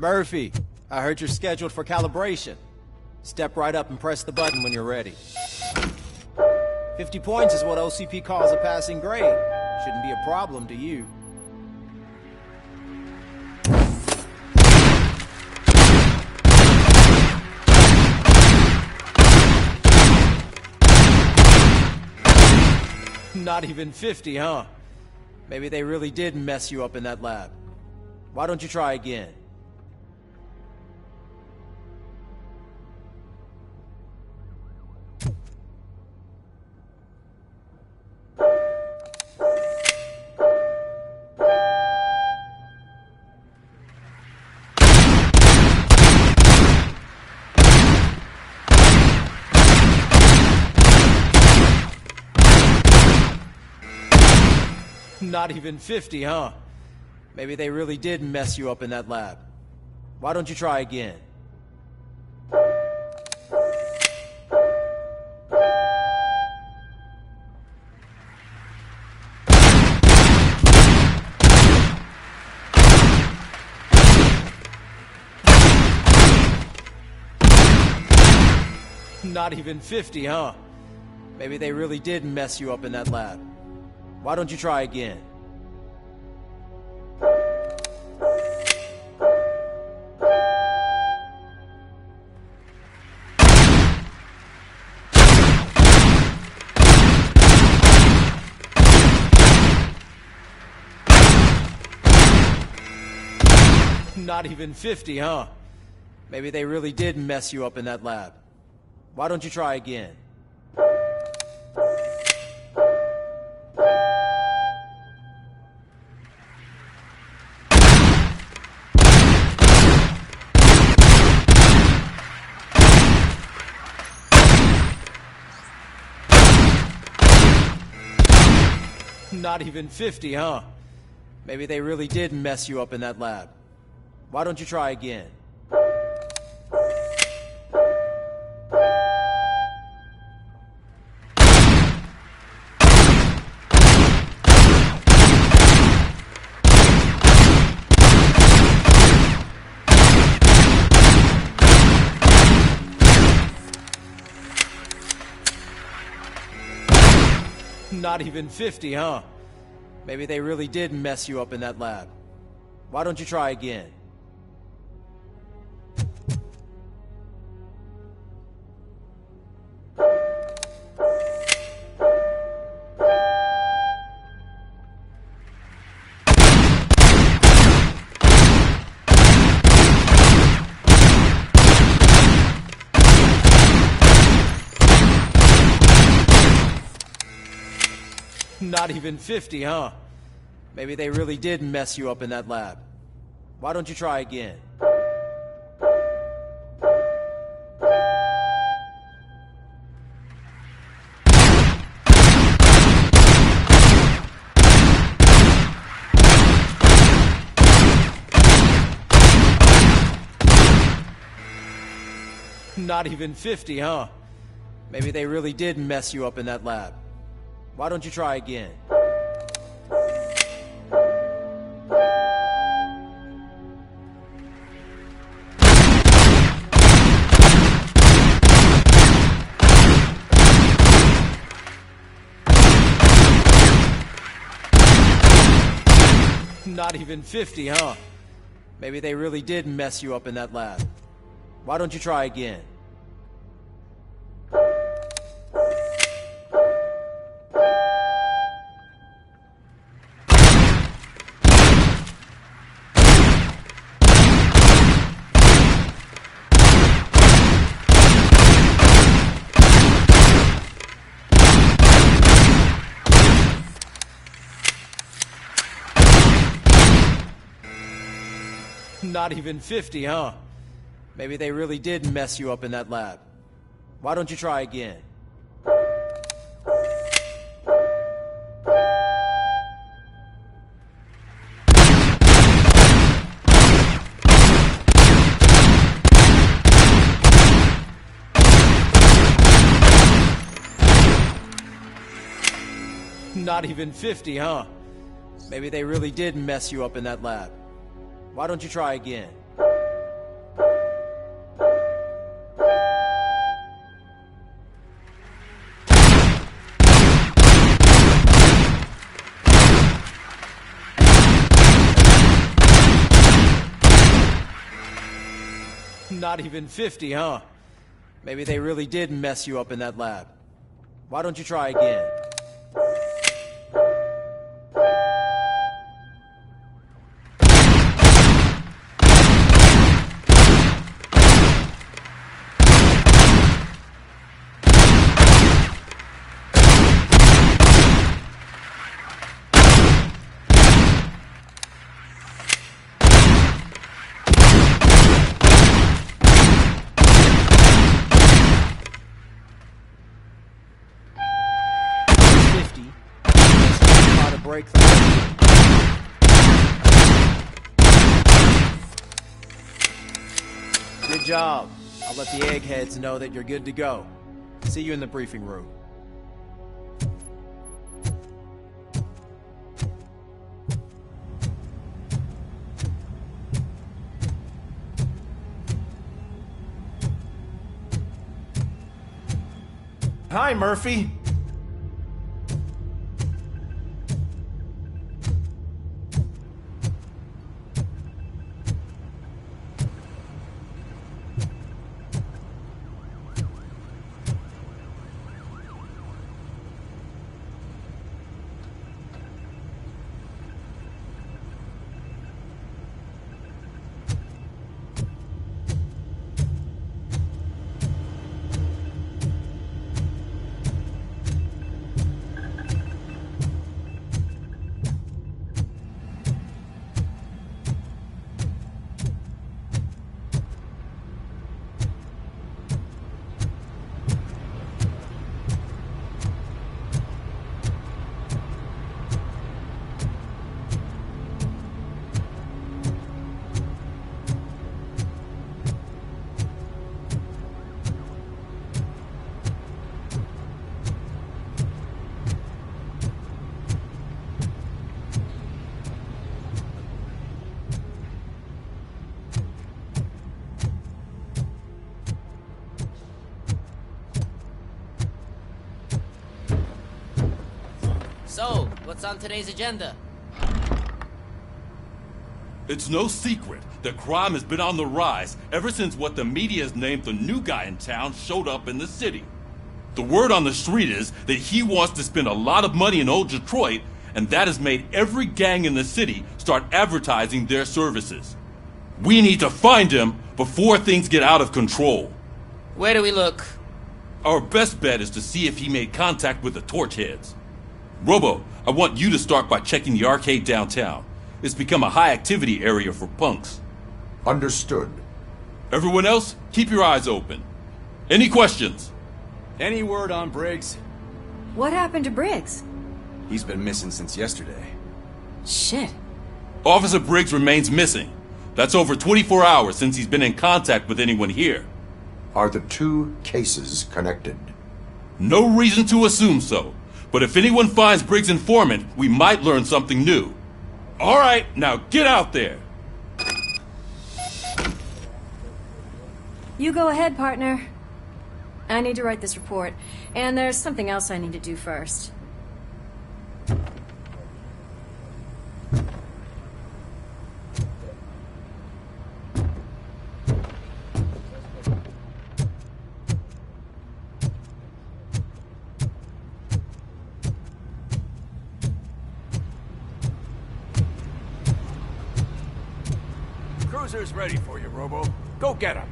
Murphy, I heard you're scheduled for calibration. Step right up and press the button when you're ready. 50 points is what OCP calls a passing grade. Shouldn't be a problem to you. Not even 50, huh? Maybe they really did mess you up in that lab. Why don't you try again? Not even 50, huh? Maybe they really did mess you up in that lab. Why don't you try again? Not even 50, huh? Maybe they really did mess you up in that lab. Why don't you try again? Not even 50, huh? Maybe they really did mess you up in that lab. Why don't you try again? Not even 50, huh? Maybe they really did mess you up in that lab. Why don't you try again? Not even 50, huh? Maybe they really did mess you up in that lab. Why don't you try again? Not even 50, huh? Maybe they really did mess you up in that lab. Why don't you try again? Not even 50, huh? Maybe they really did mess you up in that lab. Why don't you try again? Not even 50, huh? Maybe they really did mess you up in that lab. Why don't you try again? Not even 50, huh? Maybe they really did mess you up in that lab. Why don't you try again? Not even 50, huh? Maybe they really did mess you up in that lab. Why don't you try again? Not even 50, huh? Maybe they really did mess you up in that lab. Why don't you try again? Breakthrough. Good job. I'll let the eggheads know that you're good to go. See you in the briefing room. Hi, Murphy. So, what's on today's agenda? It's no secret that crime has been on the rise ever since what the media has named the new guy in town showed up in the city. The word on the street is that he wants to spend a lot of money in old Detroit, and that has made every gang in the city start advertising their services. We need to find him before things get out of control. Where do we look? Our best bet is to see if he made contact with the torch heads. Robo, I want you to start by checking the arcade downtown. It's become a high-activity area for punks. Understood. Everyone else, keep your eyes open. Any questions? Any word on Briggs? What happened to Briggs? He's been missing since yesterday. Shit. Officer Briggs remains missing. That's over 24 hours since he's been in contact with anyone here. Are the two cases connected? No reason to assume so. But if anyone finds Briggs' informant, we might learn something new. All right, now get out there. You go ahead, partner. I need to write this report, and there's something else I need to do first. Cruiser's ready for you, Robo. Go get him.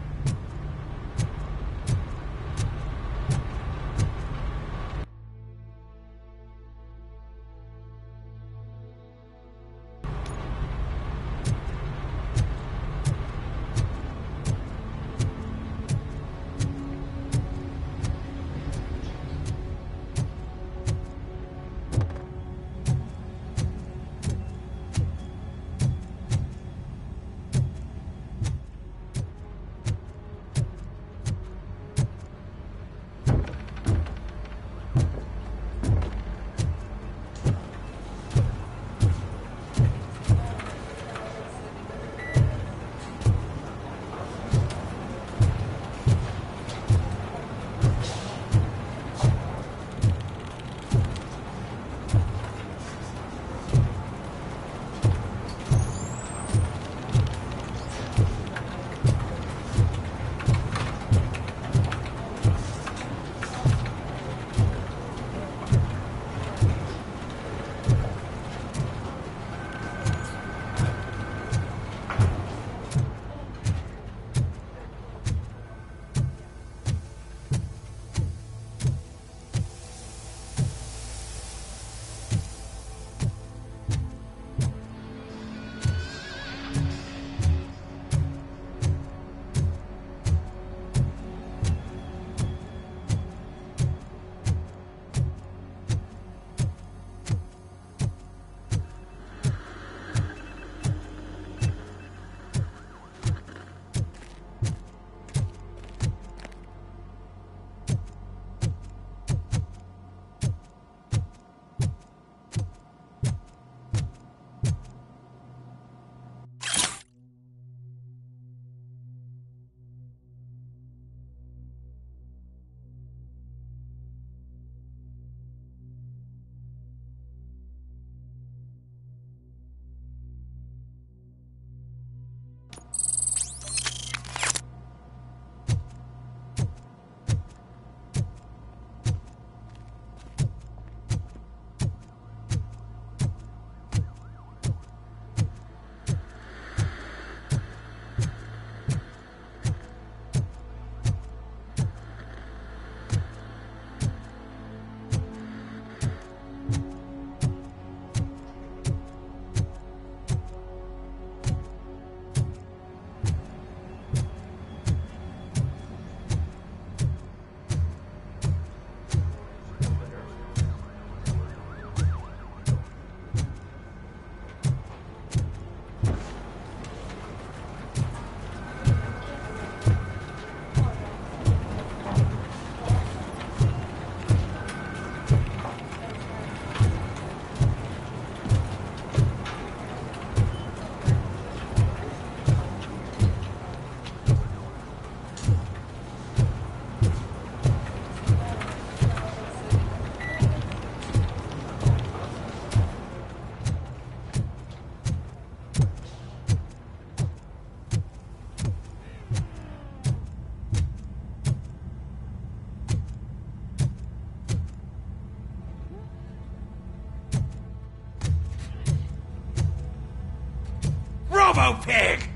Robo Pig!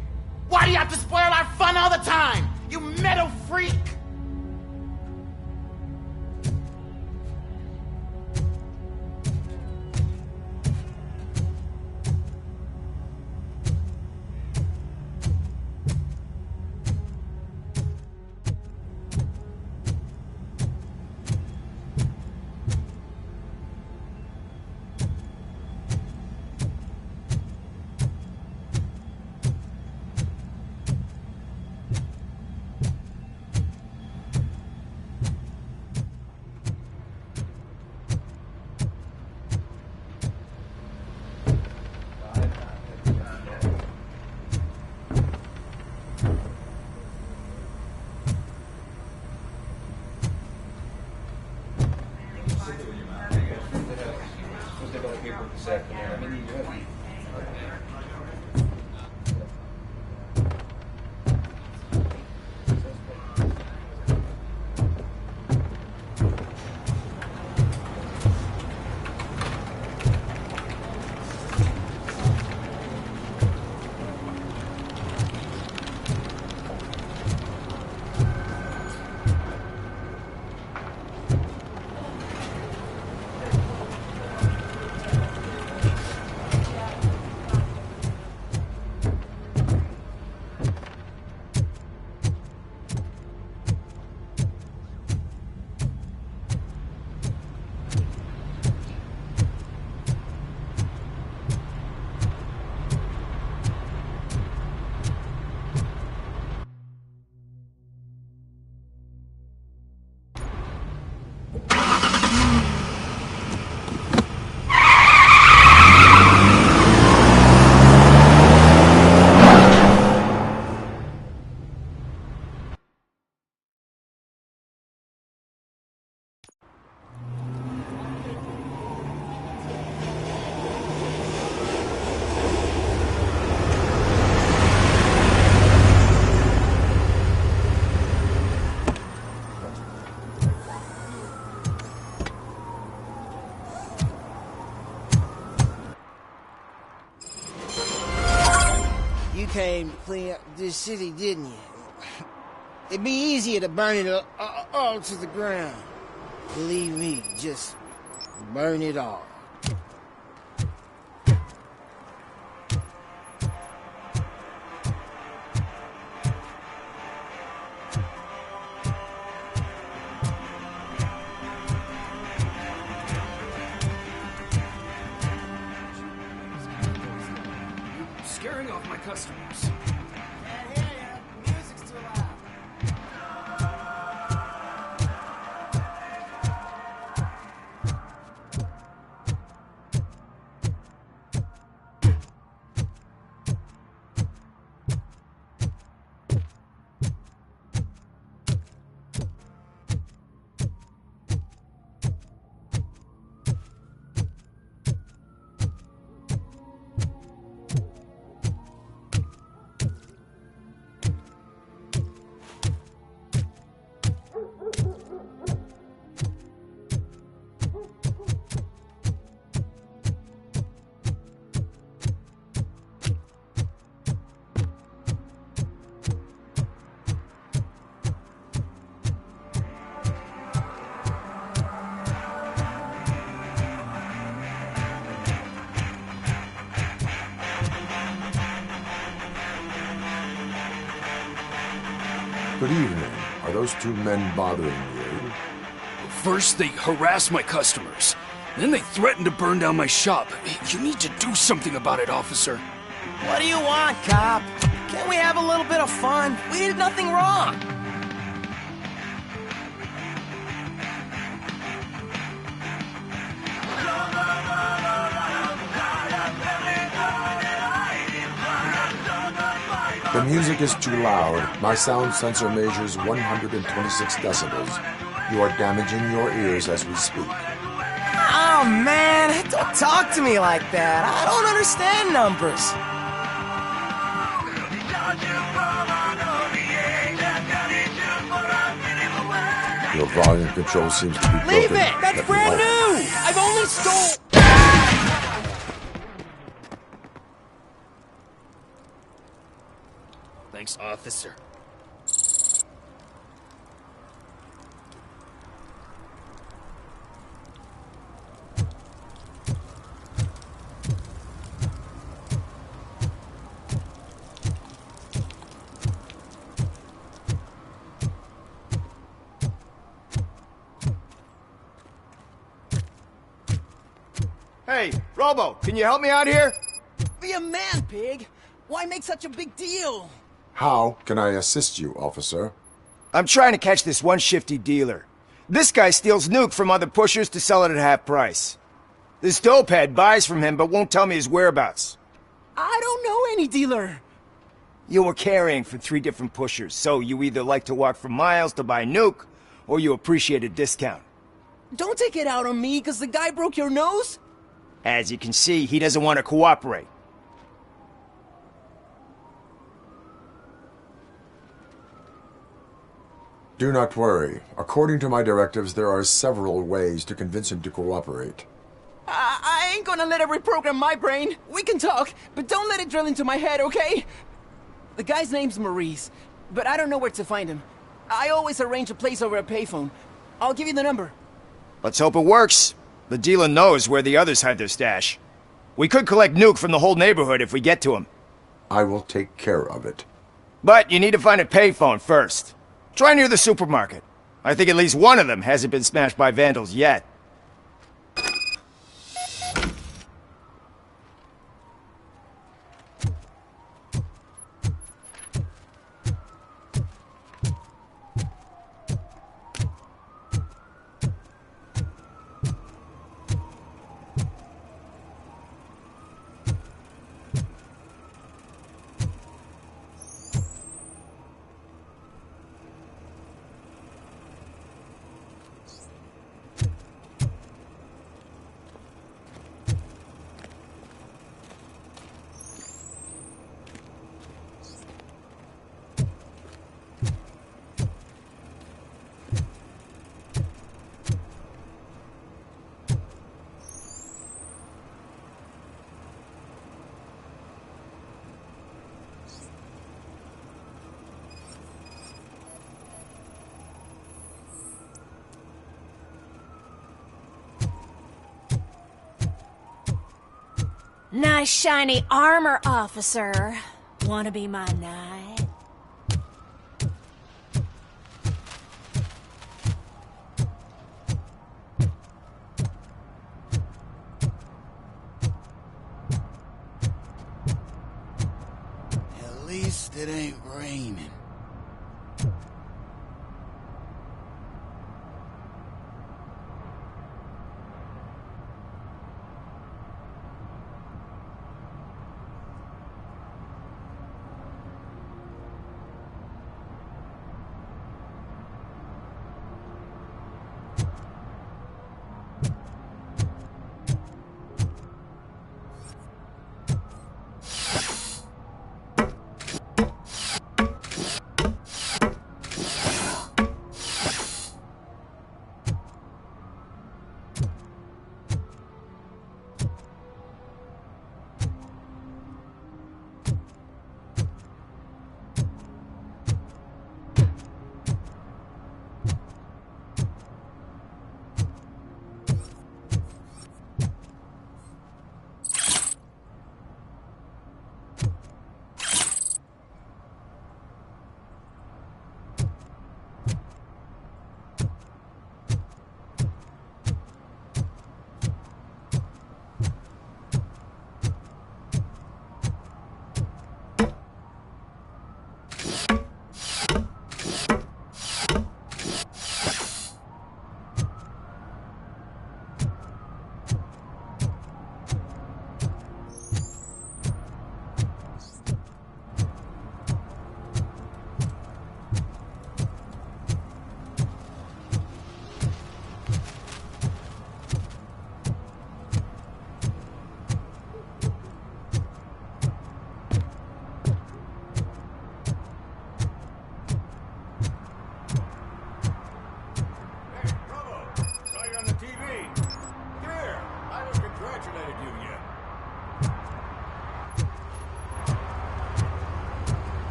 Why do you have to spoil our fun all the time? You metal freak! You came to clean up this city, didn't you? It'd be easier to burn it all to the ground. Believe me, just burn it all. Scaring off my customers. Can't hear you. Music's too loud. Good evening. Are those two men bothering you? First, they harass my customers. Then they threaten to burn down my shop. You need to do something about it, officer. What do you want, cop? Can't we have a little bit of fun? We did nothing wrong. The music is too loud. My sound sensor measures 126 decibels. You are damaging your ears as we speak. Oh, man, don't talk to me like that. I don't understand numbers. Your volume control seems to be broken. Leave it! That's brand new! I've only stole... Thanks, officer. Hey, Robo, can you help me out here? Be a man, pig. Why make such a big deal? How can I assist you, officer? I'm trying to catch this one shifty dealer. This guy steals nuke from other pushers to sell it at half price. This dopehead buys from him but won't tell me his whereabouts. I don't know any dealer. You were carrying for 3 different pushers, so you either like to walk for miles to buy nuke, or you appreciate a discount. Don't take it out on me, because the guy broke your nose? As you can see, he doesn't want to cooperate. Do not worry. According to my directives, there are several ways to convince him to cooperate. I ain't gonna let it reprogram my brain. We can talk, but don't let it drill into my head, okay? The guy's name's Maurice, but I don't know where to find him. I always arrange a place over a payphone. I'll give you the number. Let's hope it works. The dealer knows where the others hide their stash. We could collect nuke from the whole neighborhood if we get to him. I will take care of it. But you need to find a payphone first. Try near the supermarket. I think at least one of them hasn't been smashed by vandals yet. Nice shiny armor, officer. Wanna be my knight? At least it ain't raining.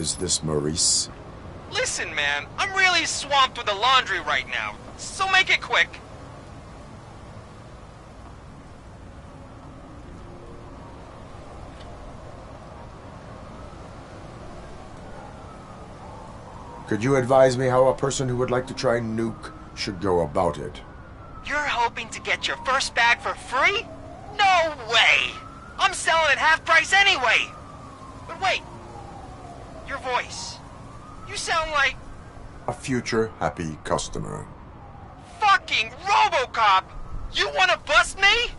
Is this Maurice? Listen, man, I'm really swamped with the laundry right now, so make it quick. Could you advise me how a person who would like to try Nuke should go about it? You're hoping to get your first bag for free? No way! I'm selling at half price anyway! But wait, your voice. You sound like... A future happy customer. Fucking Robocop! You wanna bust me?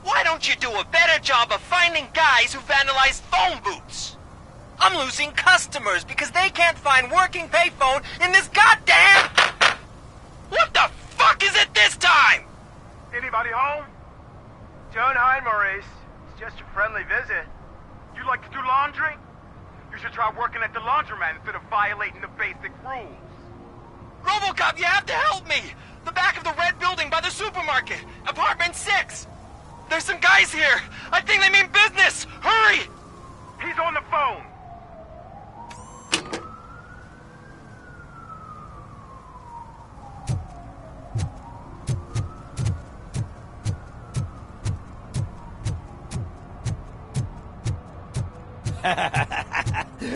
Why don't you do a better job of finding guys who vandalize phone booths? I'm losing customers because they can't find working payphone in this goddamn... What the fuck is it this time? Anybody home? Don't hide, Maurice. It's just a friendly visit. You like to do laundry? You should try working at the laundromat instead of violating the basic rules. Robocop, you have to help me! The back of the red building by the supermarket. Apartment 6. There's some guys here. I think they mean business. Hurry! He's on the phone.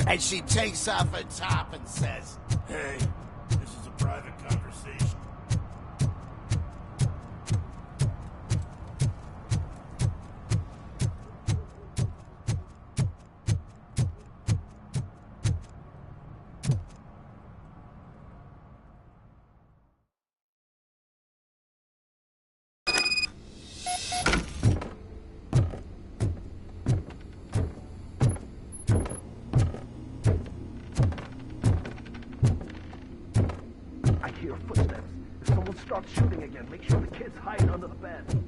And she takes off her top and says, Hey, this is a private conversation. Start shooting again. Make sure the kid's hiding under the bed.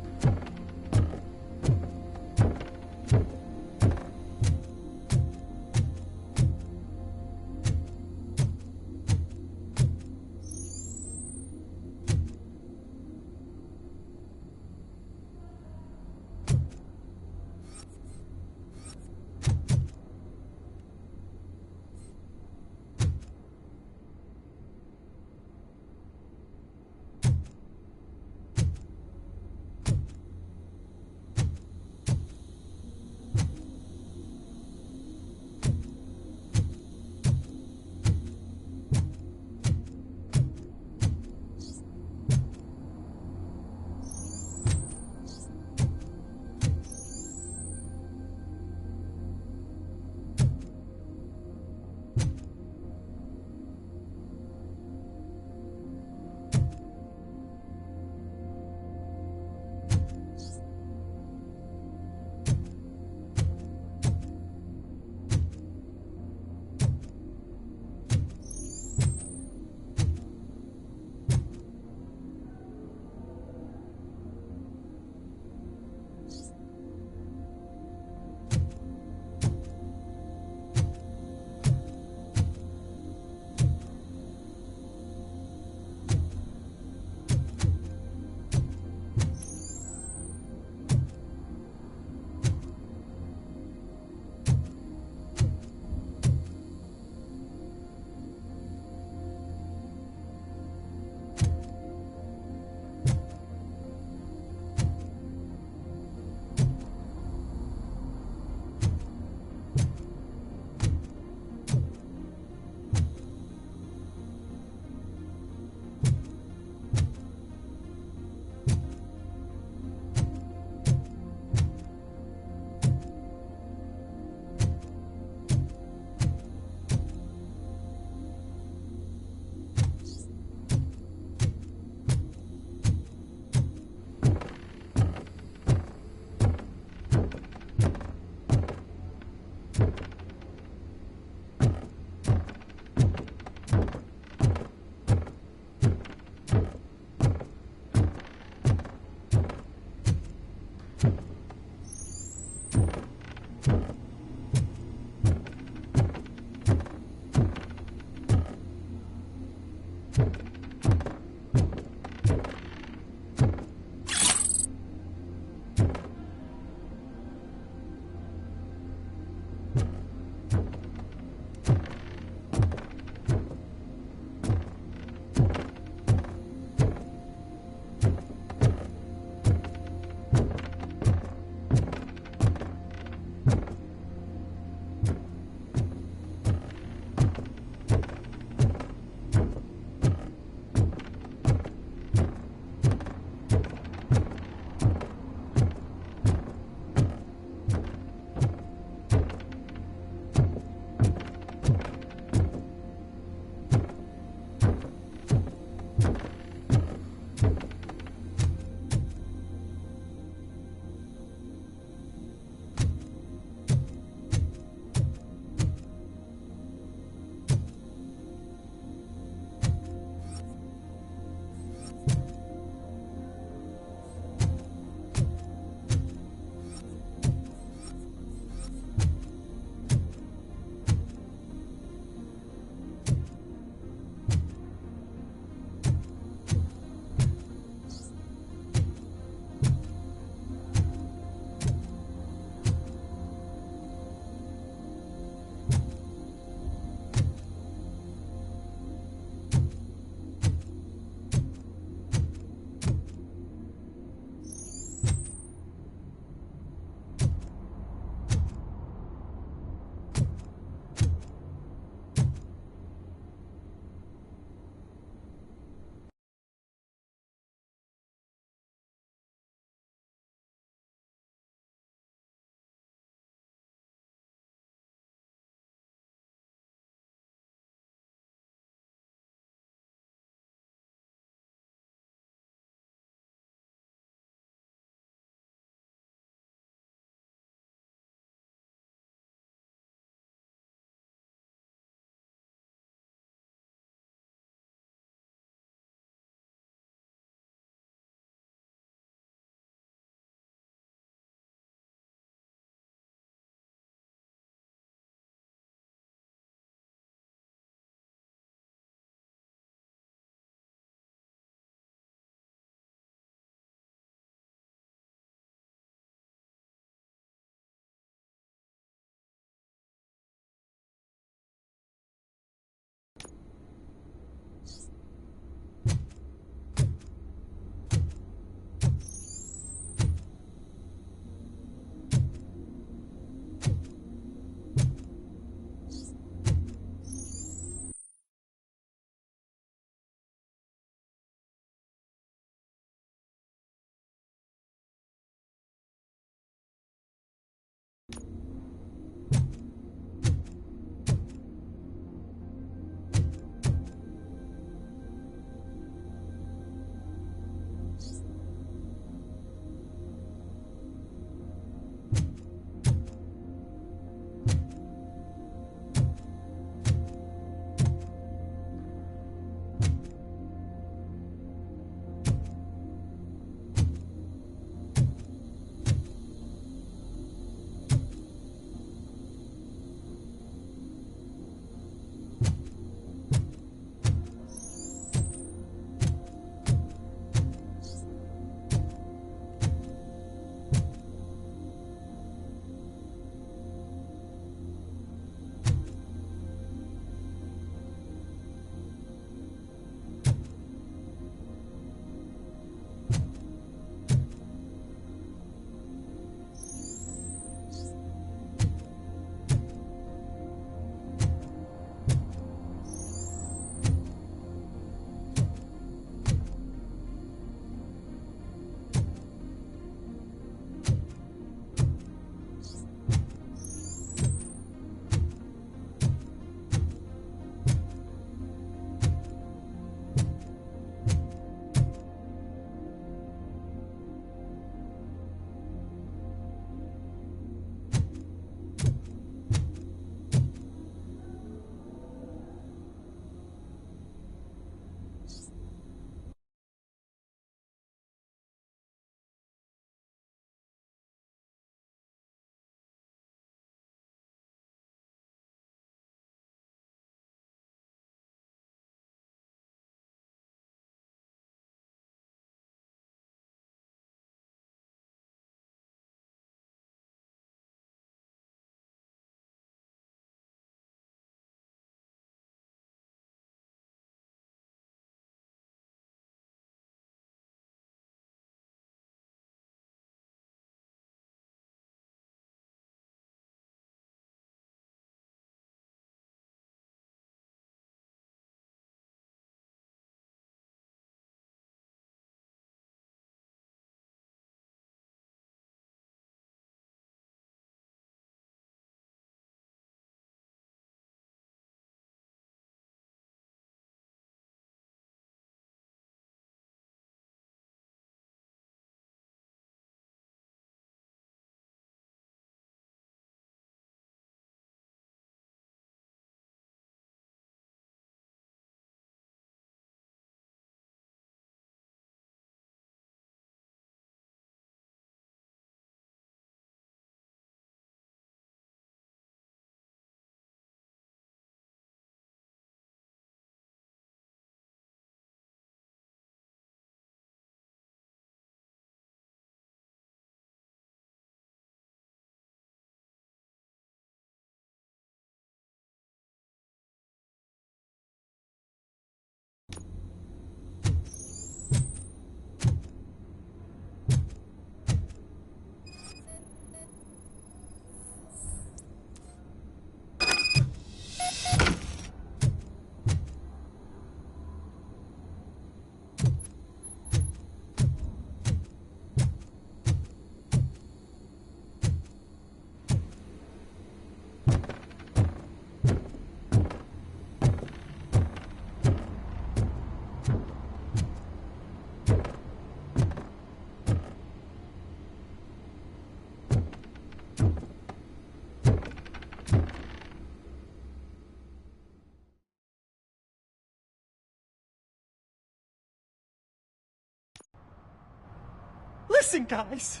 Listen, guys.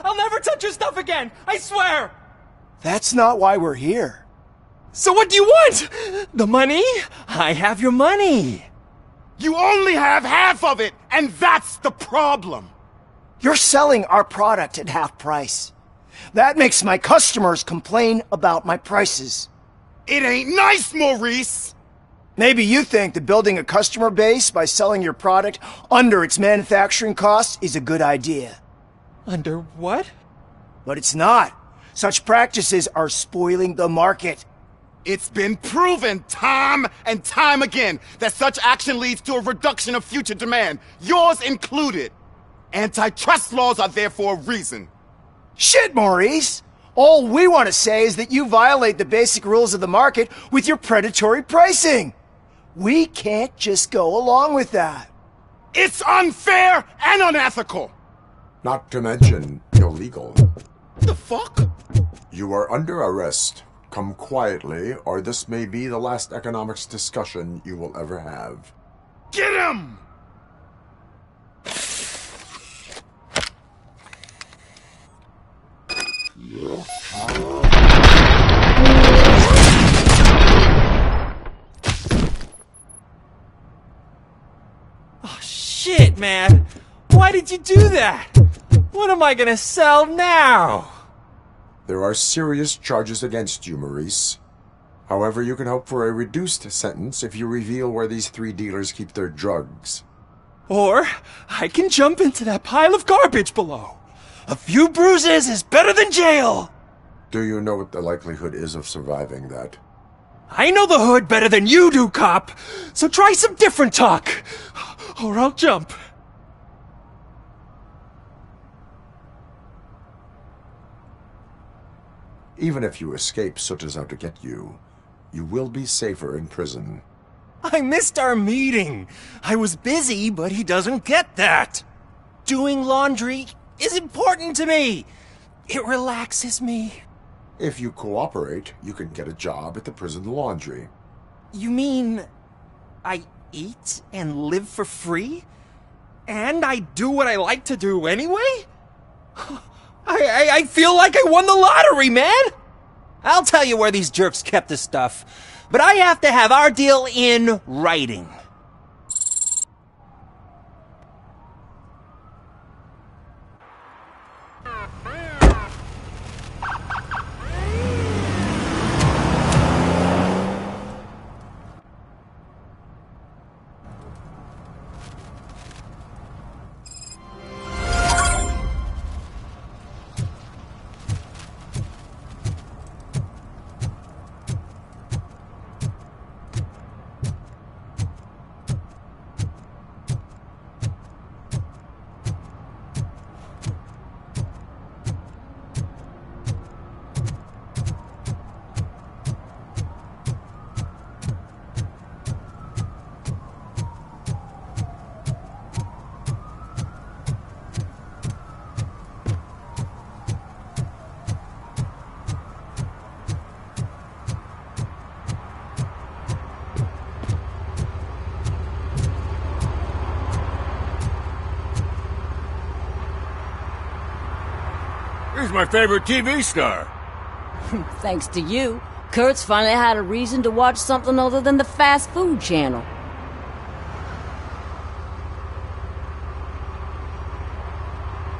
I'll never touch your stuff again. I swear. That's not why we're here. So what do you want? The money? I have your money. You only have half of it, and that's the problem. You're selling our product at half price. That makes my customers complain about my prices. It ain't nice, Maurice! Maybe you think that building a customer base by selling your product under its manufacturing costs is a good idea. Under what? But it's not. Such practices are spoiling the market. It's been proven time and time again that such action leads to a reduction of future demand, yours included. Antitrust laws are there for a reason. Shit, Maurice! All we want to say is that you violate the basic rules of the market with your predatory pricing. We can't just go along with that. It's unfair and unethical! Not to mention illegal. The fuck? You are under arrest. Come quietly, or this may be the last economics discussion you will ever have. Get him! Oh, shit, man. Why did you do that? What am I gonna sell now? There are serious charges against you, Maurice. However, you can hope for a reduced sentence if you reveal where these 3 dealers keep their drugs. Or I can jump into that pile of garbage below. A few bruises is better than jail. Do you know what the likelihood is of surviving that? I know the hood better than you do, cop. So try some different talk, or I'll jump. Even if you escape Soot is out to get you, you will be safer in prison. I missed our meeting. I was busy, but he doesn't get that. Doing laundry is important to me. It relaxes me. If you cooperate, you can get a job at the prison laundry. You mean I eat and live for free? And I do what I like to do anyway? I feel like I won the lottery, man! I'll tell you where these jerks kept the stuff, but I have to have our deal in writing. He's my favorite TV star. Thanks to you, Kurt's finally had a reason to watch something other than the fast food channel.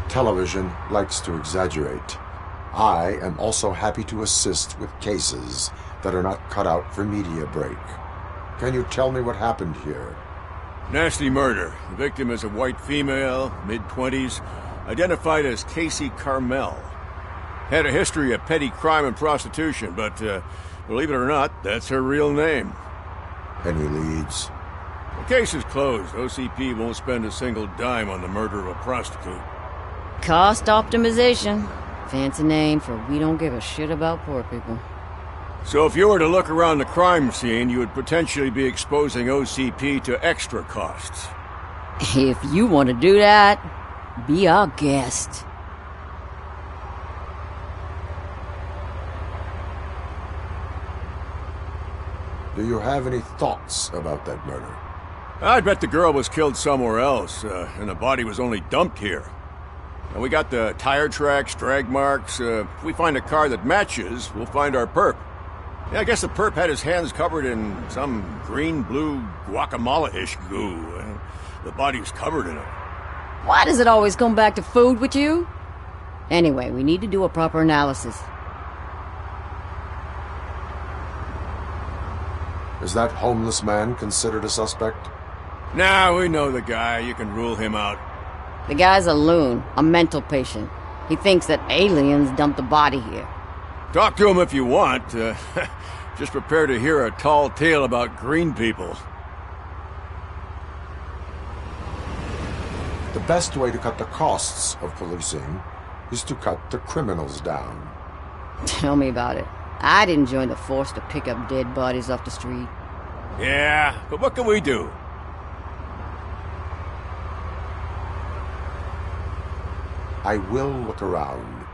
Television likes to exaggerate. I am also happy to assist with cases that are not cut out for media break. Can you tell me what happened here? Nasty murder. The victim is a white female, mid-20s, identified as Casey Carmel. Had a history of petty crime and prostitution, but believe it or not, that's her real name. Any leads? The case is closed. OCP won't spend a single dime on the murder of a prostitute. Cost optimization. Fancy name for we don't give a shit about poor people. So if you were to look around the crime scene, you would potentially be exposing OCP to extra costs. If you want to do that, be our guest. Do you have any thoughts about that murder? I'd bet the girl was killed somewhere else, and the body was only dumped here. And we got the tire tracks, drag marks. If we find a car that matches, we'll find our perp. Yeah, I guess the perp had his hands covered in some green-blue guacamole-ish goo. The body's covered in it. Why does it always come back to food with you? Anyway, we need to do a proper analysis. Is that homeless man considered a suspect? Nah, we know the guy. You can rule him out. The guy's a loon, a mental patient. He thinks that aliens dumped the body here. Talk to him if you want. Just prepare to hear a tall tale about green people. The best way to cut the costs of policing is to cut the criminals down. Tell me about it. I didn't join the force to pick up dead bodies off the street. Yeah, but what can we do? I will look around.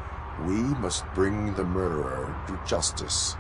We must bring the murderer to justice.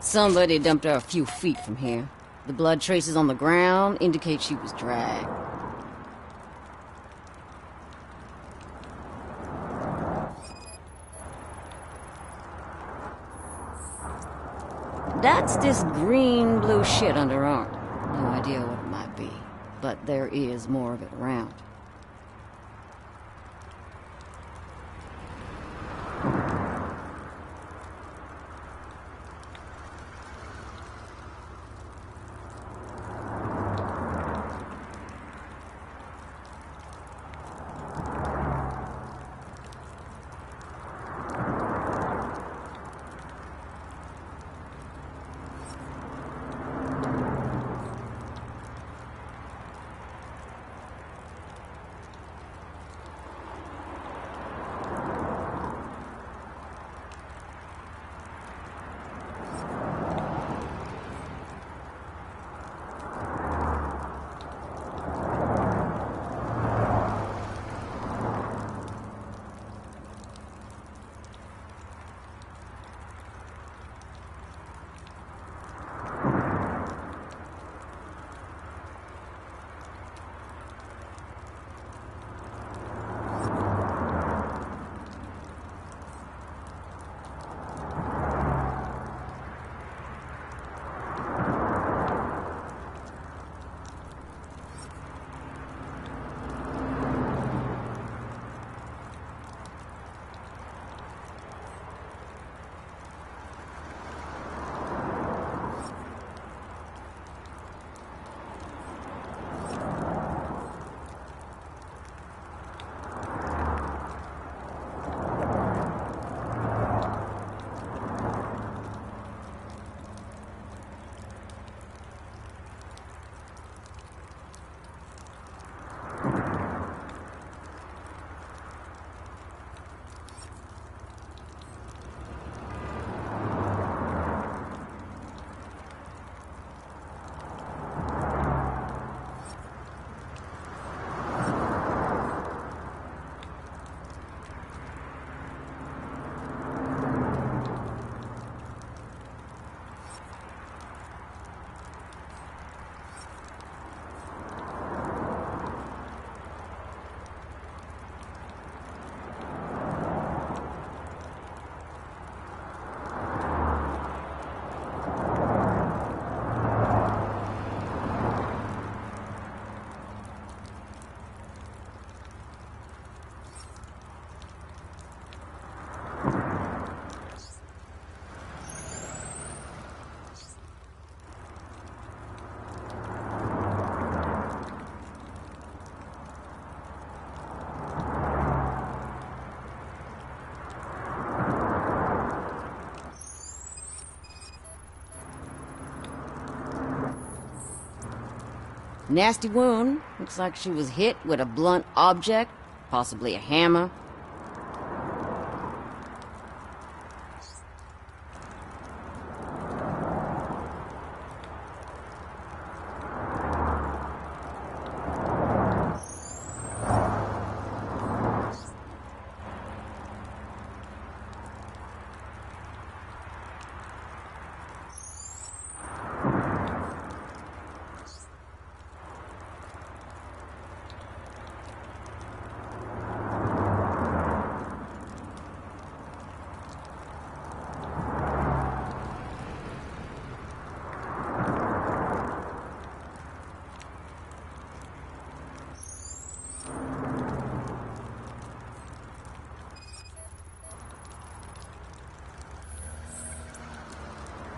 Somebody dumped her a few feet from here. The blood traces on the ground indicate she was dragged. That's this green-blue shit under her arm. No idea what it might be, but there is more of it around. Nasty wound. Looks like she was hit with a blunt object, possibly a hammer.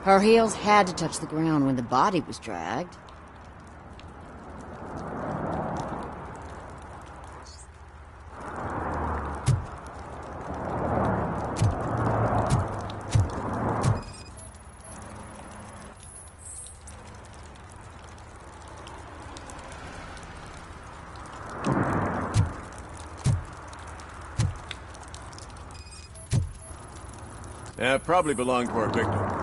Her heels had to touch the ground when the body was dragged. Yeah, probably belonged to our victim.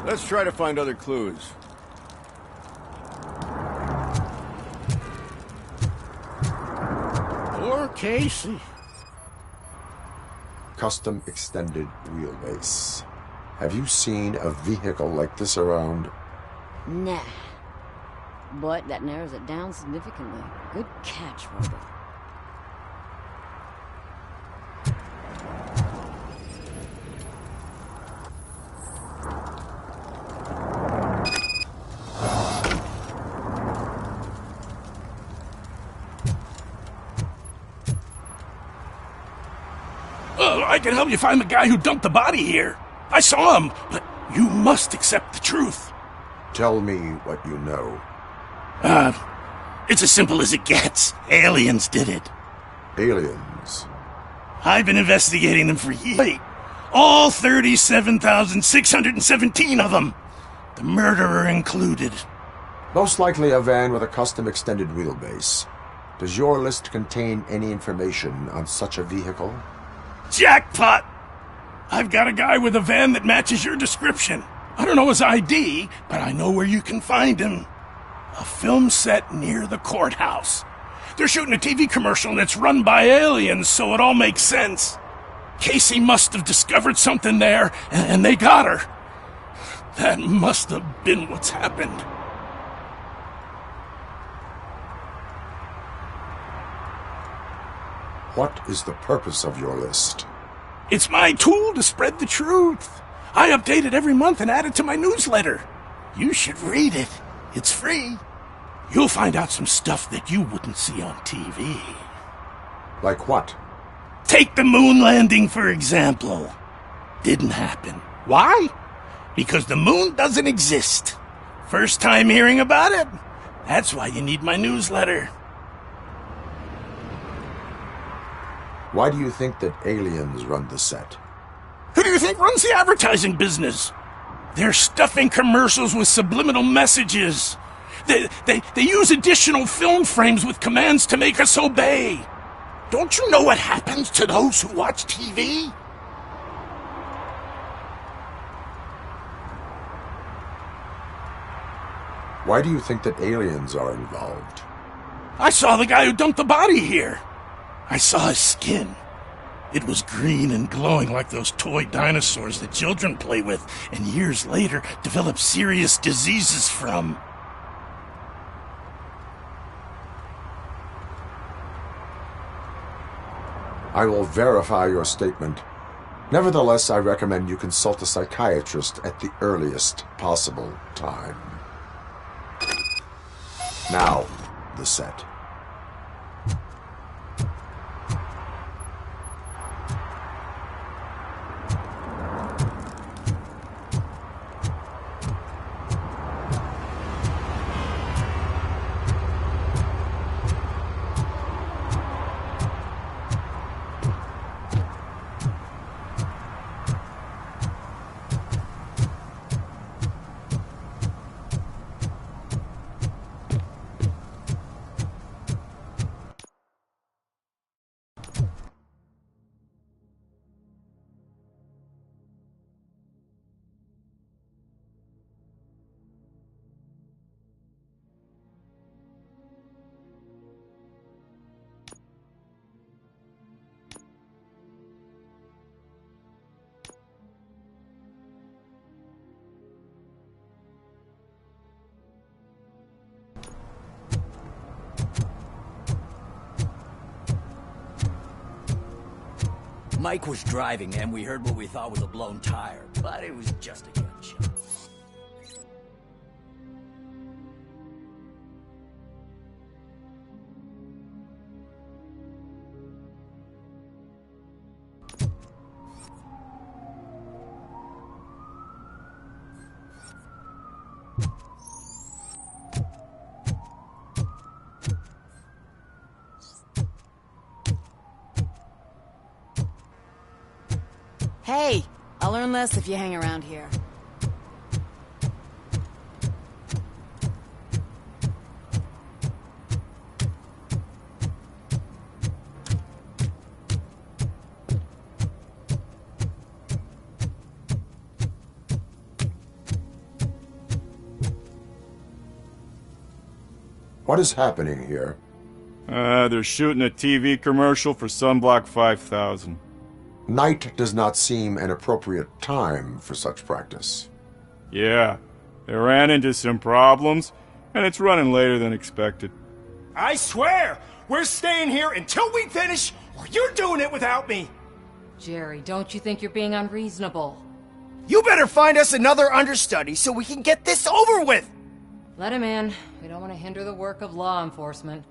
Let's try to find other clues. Poor Casey. Custom extended wheelbase. Have you seen a vehicle like this around? Nah. But that narrows it down significantly. Good catch, Robert. I can help you find the guy who dumped the body here. I saw him, but you must accept the truth. Tell me what you know. It's as simple as it gets. Aliens did it. Aliens? I've been investigating them for years. All 37,617 of them. The murderer included. Most likely a van with a custom extended wheelbase. Does your list contain any information on such a vehicle? Jackpot! I've got a guy with a van that matches your description. I don't know his ID, but I know where you can find him. A film set near the courthouse. They're shooting a TV commercial and it's run by aliens, so it all makes sense. Casey must have discovered something there, and they got her. That must have been what's happened. What is the purpose of your list? It's my tool to spread the truth. I update it every month and add it to my newsletter. You should read it. It's free. You'll find out some stuff that you wouldn't see on TV. Like what? Take the moon landing, for example. Didn't happen. Why? Because the moon doesn't exist. First time hearing about it? That's why you need my newsletter. Why do you think that aliens run the set? Who do you think runs the advertising business? They're stuffing commercials with subliminal messages. They use additional film frames with commands to make us obey. Don't you know what happens to those who watch TV? Why do you think that aliens are involved? I saw the guy who dumped the body here. I saw his skin. It was green and glowing like those toy dinosaurs that children play with and years later develop serious diseases from. I will verify your statement. Nevertheless, I recommend you consult a psychiatrist at the earliest possible time. Now, the set. Mike was driving and we heard what we thought was a blown tire, but it was just a gunshot. Hey, I'll learn less if you hang around here. What is happening here? They're shooting a TV commercial for Sunblock 5000. Night does not seem an appropriate time for such practice. Yeah, they ran into some problems, and it's running later than expected. I swear, we're staying here until we finish, or you're doing it without me. Jerry, don't you think you're being unreasonable? You better find us another understudy so we can get this over with. Let him in. We don't want to hinder the work of law enforcement.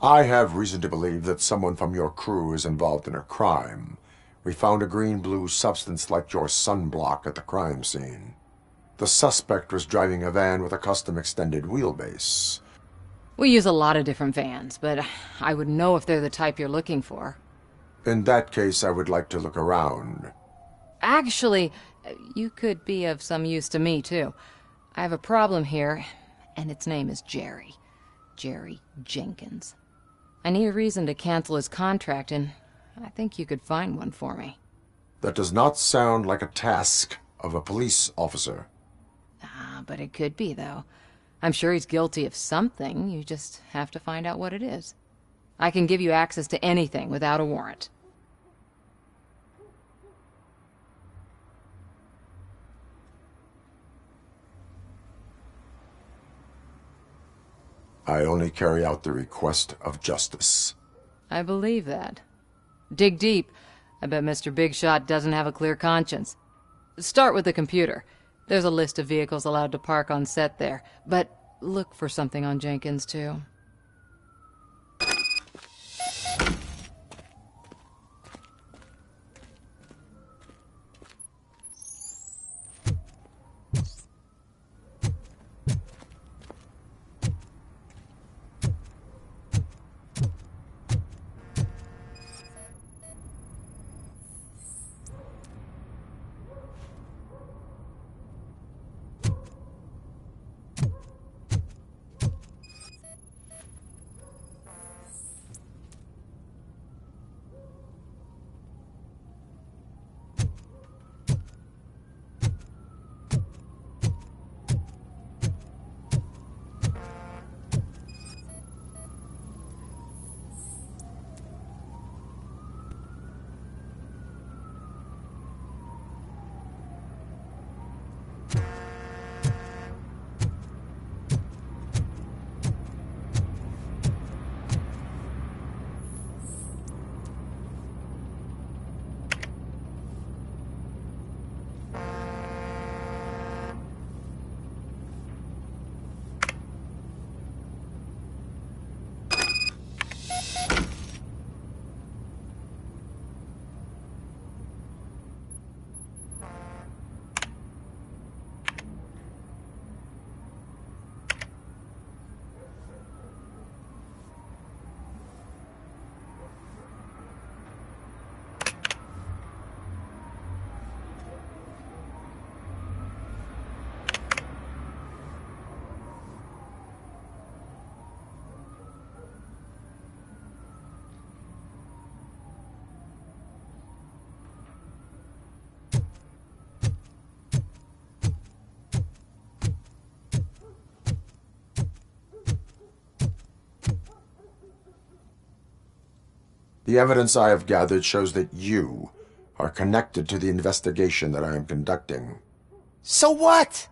I have reason to believe that someone from your crew is involved in a crime. We found a green-blue substance like your sunblock at the crime scene. The suspect was driving a van with a custom extended wheelbase. We use a lot of different vans, but I would know if they're the type you're looking for. In that case, I would like to look around. Actually, you could be of some use to me, too. I have a problem here, and its name is Jerry. Jerry Jenkins. I need a reason to cancel his contract, and I think you could find one for me. That does not sound like a task of a police officer. But it could be, though. I'm sure he's guilty of something. You just have to find out what it is. I can give you access to anything without a warrant. I only carry out the request of justice. I believe that. Dig deep. I bet Mr. Big Shot doesn't have a clear conscience. Start with the computer. There's a list of vehicles allowed to park on set there, but look for something on Jenkins, too. The evidence I have gathered shows that you are connected to the investigation that I am conducting. So what?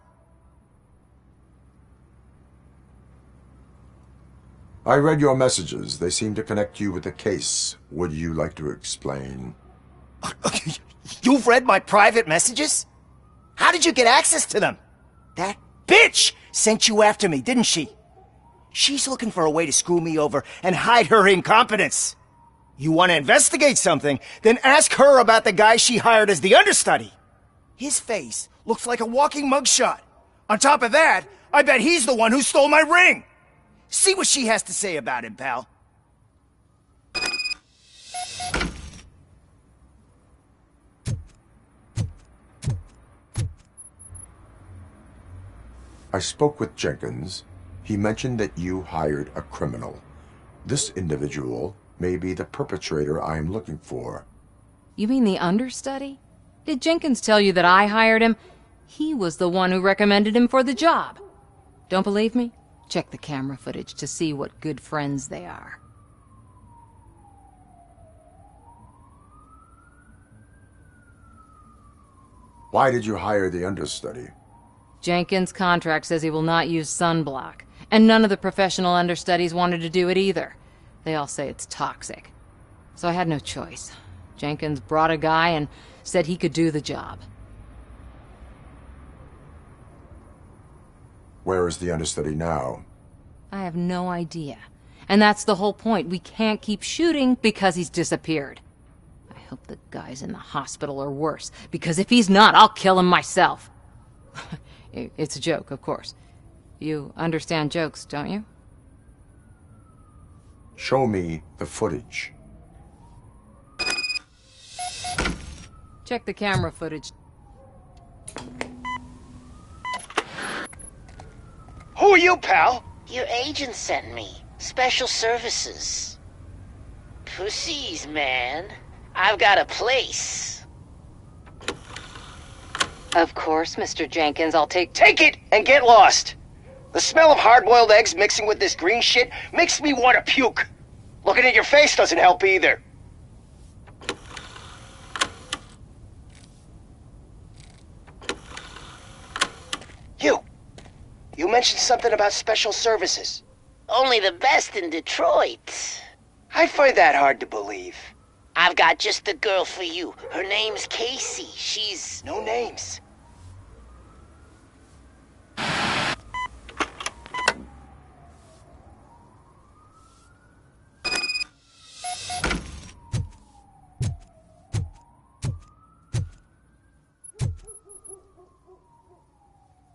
I read your messages. They seem to connect you with the case. Would you like to explain? You've read my private messages? How did you get access to them? That bitch sent you after me, didn't she? She's looking for a way to screw me over and hide her incompetence. You want to investigate something, then ask her about the guy she hired as the understudy. His face looks like a walking mugshot. On top of that, I bet he's the one who stole my ring. See what she has to say about him, pal. I spoke with Jenkins. He mentioned that you hired a criminal. This individual may be the perpetrator I am looking for. You mean the understudy? Did Jenkins tell you that I hired him? He was the one who recommended him for the job. Don't believe me? Check the camera footage to see what good friends they are. Why did you hire the understudy? Jenkins' contract says he will not use sunblock, and none of the professional understudies wanted to do it either. They all say it's toxic. So I had no choice. Jenkins brought a guy and said he could do the job. Where is the understudy now? I have no idea. And that's the whole point. We can't keep shooting because he's disappeared. I hope the guy's in the hospital or worse, because if he's not, I'll kill him myself. It's a joke, of course. You understand jokes, don't you? Show me the footage. Check the camera footage. Who are you, pal? Your agent sent me. Special services. Pussies, man. I've got a place. Of course, Mr. Jenkins, I'll take it and get lost. The smell of hard-boiled eggs mixing with this green shit makes me want to puke. Looking at your face doesn't help either. You mentioned something about special services. Only the best in Detroit. I find that hard to believe. I've got just the girl for you. Her name's Casey. She's... No names.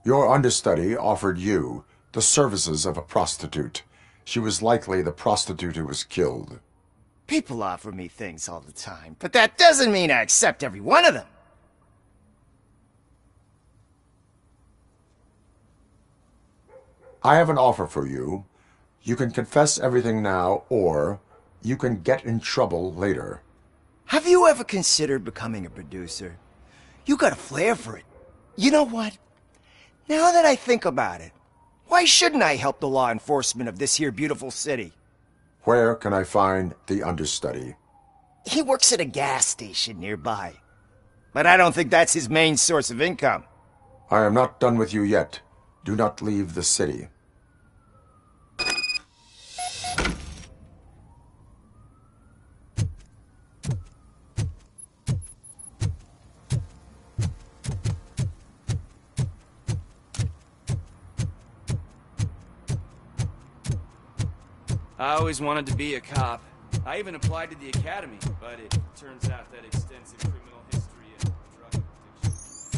Your understudy offered you the services of a prostitute. She was likely the prostitute who was killed. People offer me things all the time, but that doesn't mean I accept every one of them. I have an offer for you. You can confess everything now, or you can get in trouble later. Have you ever considered becoming a producer? You got a flair for it. You know what? Now that I think about it, why shouldn't I help the law enforcement of this here beautiful city? Where can I find the understudy? He works at a gas station nearby. But I don't think that's his main source of income. I am not done with you yet. Do not leave the city. I always wanted to be a cop. I even applied to the academy, but it turns out that extensive criminal history and drug addiction.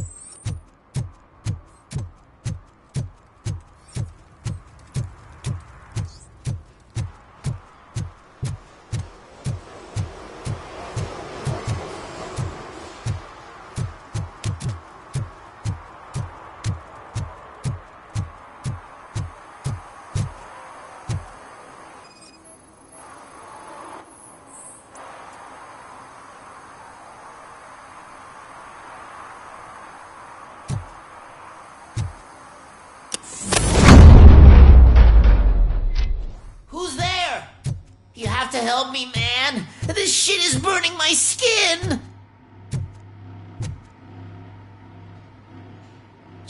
You have to help me, man. This shit is burning my skin.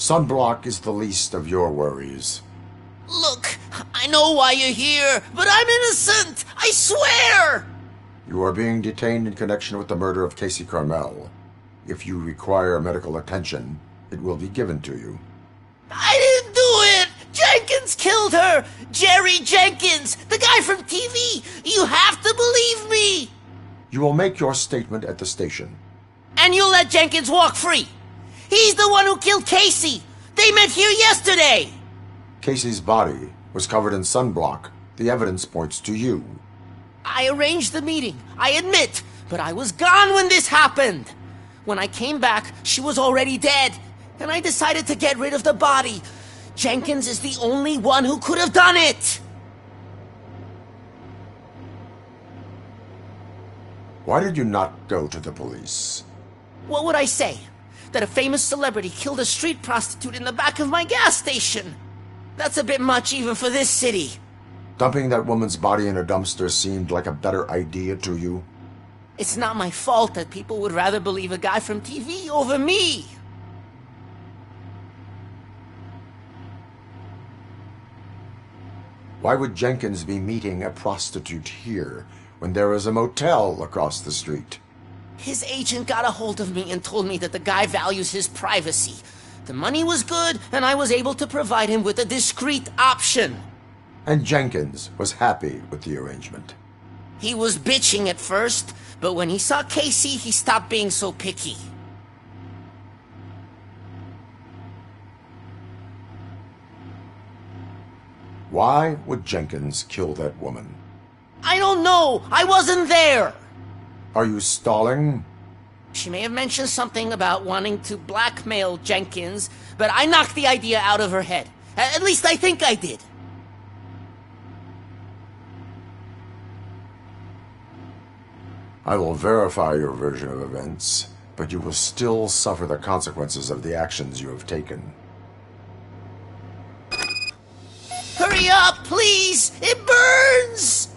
Sunblock is the least of your worries. Look, I know why you're here, but I'm innocent! I swear! You are being detained in connection with the murder of Casey Carmel. If you require medical attention, it will be given to you. I didn't do it! Jenkins killed her! Jerry Jenkins! The guy from TV! You have to believe me! You will make your statement at the station. And you'll let Jenkins walk free! He's the one who killed Casey! They met here yesterday! Casey's body was covered in sunblock. The evidence points to you. I arranged the meeting, I admit, but I was gone when this happened. When I came back, she was already dead, and I decided to get rid of the body. Jenkins is the only one who could have done it! Why did you not go to the police? What would I say? That a famous celebrity killed a street prostitute in the back of my gas station? That's a bit much even for this city. Dumping that woman's body in a dumpster seemed like a better idea to you? It's not my fault that people would rather believe a guy from TV over me. Why would Jenkins be meeting a prostitute here when there is a motel across the street? His agent got a hold of me and told me that the guy values his privacy. The money was good, and I was able to provide him with a discreet option. And Jenkins was happy with the arrangement. He was bitching at first, but when he saw Casey, he stopped being so picky. Why would Jenkins kill that woman? I don't know! I wasn't there! Are you stalling? She may have mentioned something about wanting to blackmail Jenkins, but I knocked the idea out of her head. At least I think I did. I will verify your version of events, but you will still suffer the consequences of the actions you have taken. Hurry up, please! It burns!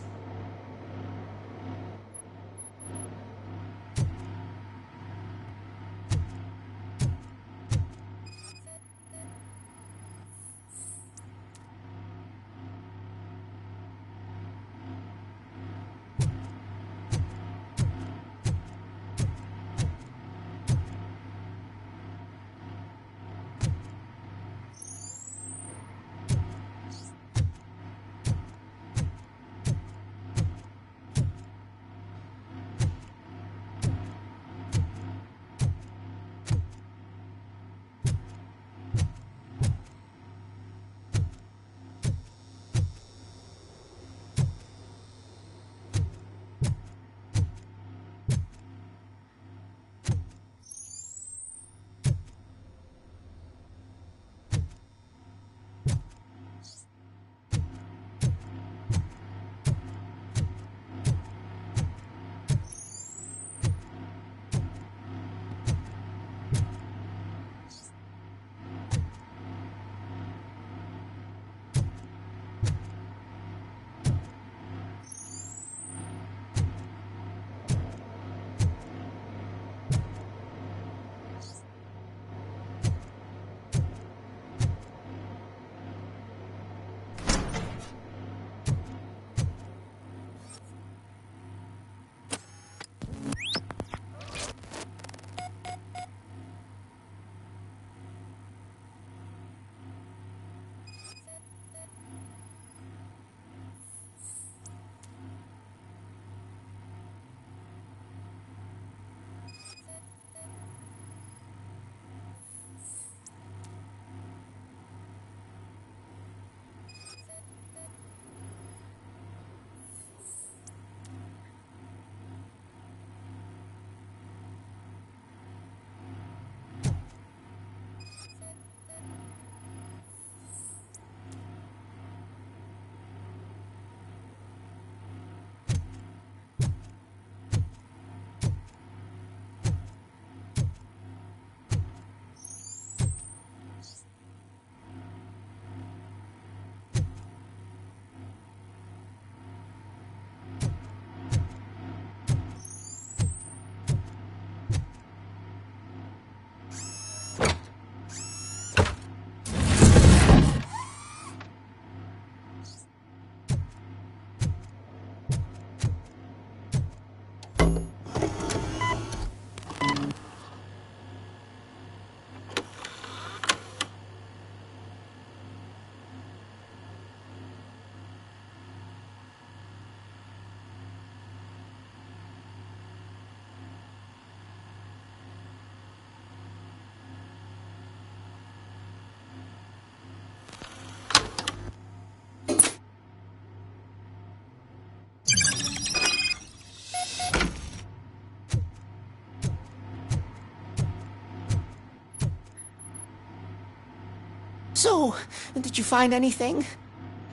So, did you find anything?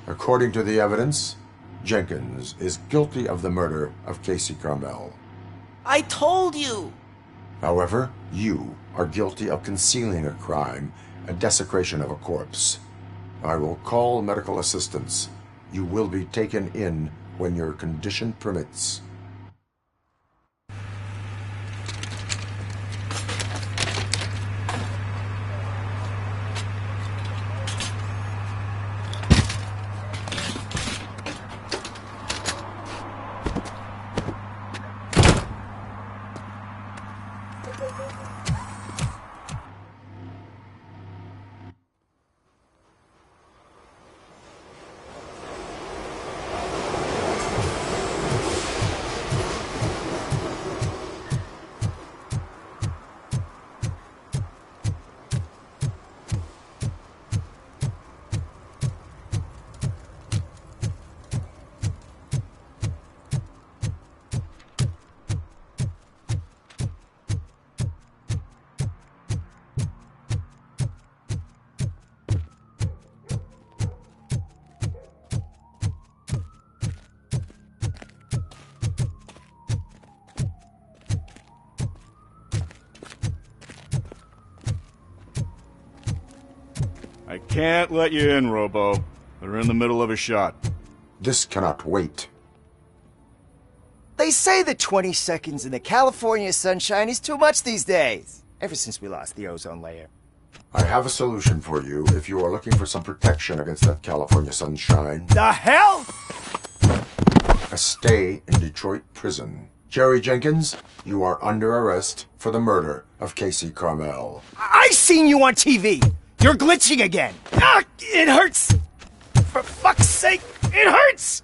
According to the evidence, Jenkins is guilty of the murder of Casey Carmel. I told you! However, you are guilty of concealing a crime and desecration of a corpse. I will call medical assistance. You will be taken in when your condition permits. I can't let you in, Robo. They're in the middle of a shot. This cannot wait. They say that 20 seconds in the California sunshine is too much these days. Ever since we lost the ozone layer. I have a solution for you if you are looking for some protection against that California sunshine. The hell? A stay in Detroit prison. Jerry Jenkins, you are under arrest for the murder of Casey Carmel. I seen you on TV. You're glitching again. Ah, it hurts. For fuck's sake, it hurts.